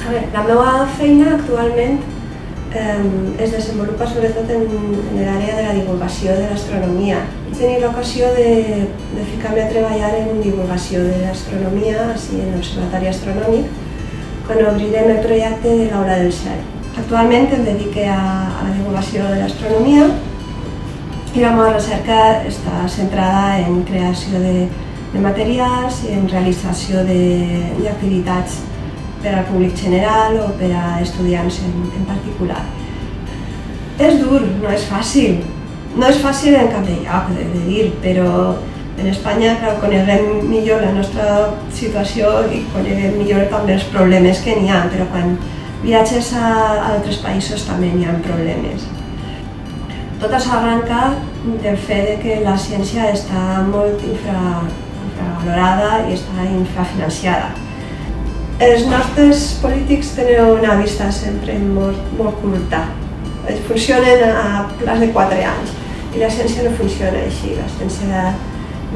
A veure, la meva feina actualment es desenvolupa sobretot en l'àrea de la divulgació de l'astronomia. Vaig tenir l'ocasió de ficar-me a treballar en divulgació de l'astronomia, així en l'Observatori Astronòmic, quan obrirem el projecte de l'Aula del Cel. Actualment em dedique a la divulgació de l'astronomia i la meva recerca està centrada en creació de materials i en realització d'activitats per al públic general o per a estudiants en particular. És dur, no és fàcil. No és fàcil en cap de lloc de dir, però en Espanya coneguem millor la nostra situació i coneguem millor també els problemes que n'hi ha, però quan viatges a altres països també n'hi ha problemes. Tot això arranca del fet que la ciència està molt infravalorada i està infrafinanciada. Els nostres polítics tenen una vista sempre molt curta. Funcionen a plaç de 4 anys i la ciència no funciona així. La ciència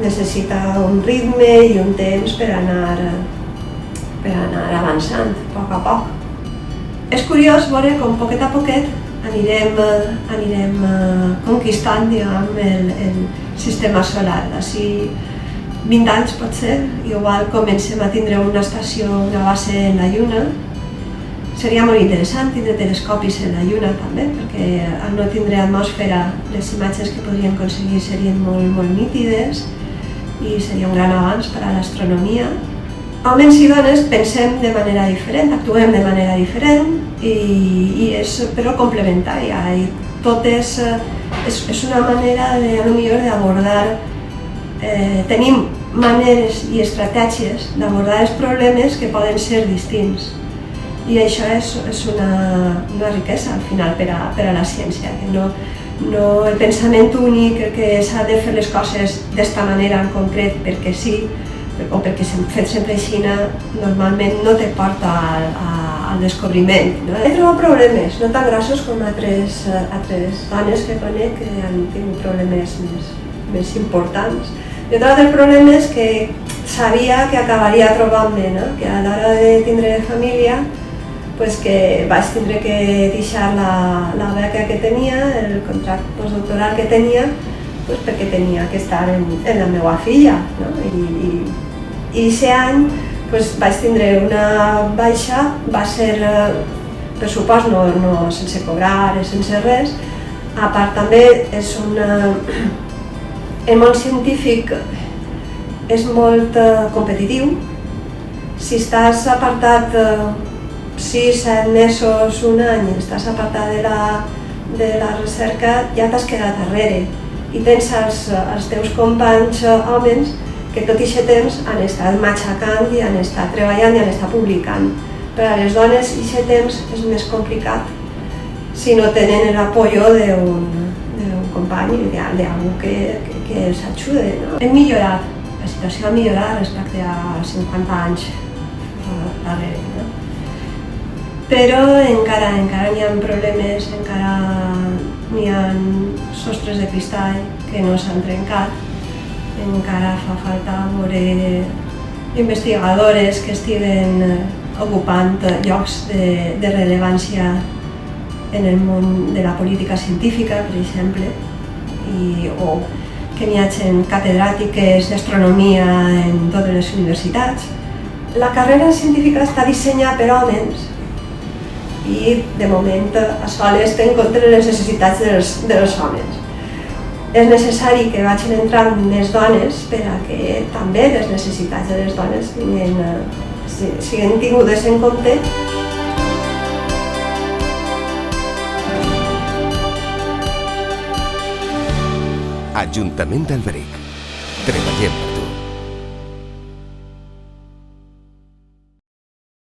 necessita un ritme i un temps per anar avançant a poc. És curiós veure com poquet a poquet anirem conquistant el sistema solar. D'ací 20 anys potser, igual comencem a tindre una estació, una base en la Lluna. Seria molt interessant tindre telescopis en la Lluna també, perquè al no tindre atmosfera les imatges que podríem aconseguir serien molt nítides i seria un gran avanç per a l'astronomia. Homes i dones pensem de manera diferent, actuem de manera diferent i és però complementària. Tot és una manera d'abordar. Tenim maneres i estratègies d'abordar els problemes que poden ser distints. I això és una riquesa al final per a la ciència, que no el pensament únic, que s'ha de fer les coses d'esta manera en concret perquè sí, o perquè s'han fet sempre així, normalment no te porta al descobriment. He trobat problemes, no tan grossos com altres dones que conec que han tingut problemes més importants. Jo he trobat els problemes que sabia que acabaria trobant-me, que a l'hora de tindre família que vaig tindre que deixar la beca que tenia, el contracte postdoctoral que tenia, perquè tenia que estar en la meva filla. I aquest any vaig tindre una baixa, va ser pressupost no sense cobrar, sense res. A part també el món científic és molt competitiu. Si estàs apartat 6-7 mesos, un any, estàs apartat de la recerca, ja t'has quedat darrere i tens els teus companys homes que tot aquest temps han estat matxacant i han estat treballant i han estat publicant. Per a les dones aquest temps és més complicat si no tenen l'apoyo d'un company, d'algú que els ajude. Hem millorat, la situació ha millorat respecte a 50 anys darrere. Però encara n'hi ha problemes, encara n'hi ha sostres de cristall que no s'han trencat, encara fa falta veure investigadores que estiguen ocupant llocs de rellevància en el món de la política científica, per exemple, o que n'hi hagi catedràtiques d'astronomia en totes les universitats. La carrera científica està dissenyada per homes i, de moment, a soles té en compte les necessitats dels homes. És necessari que vagin entrant més dones per a que també les necessitats de les dones siguin tingudes en compte. Ajuntament d'Alberic. Treballem per tu.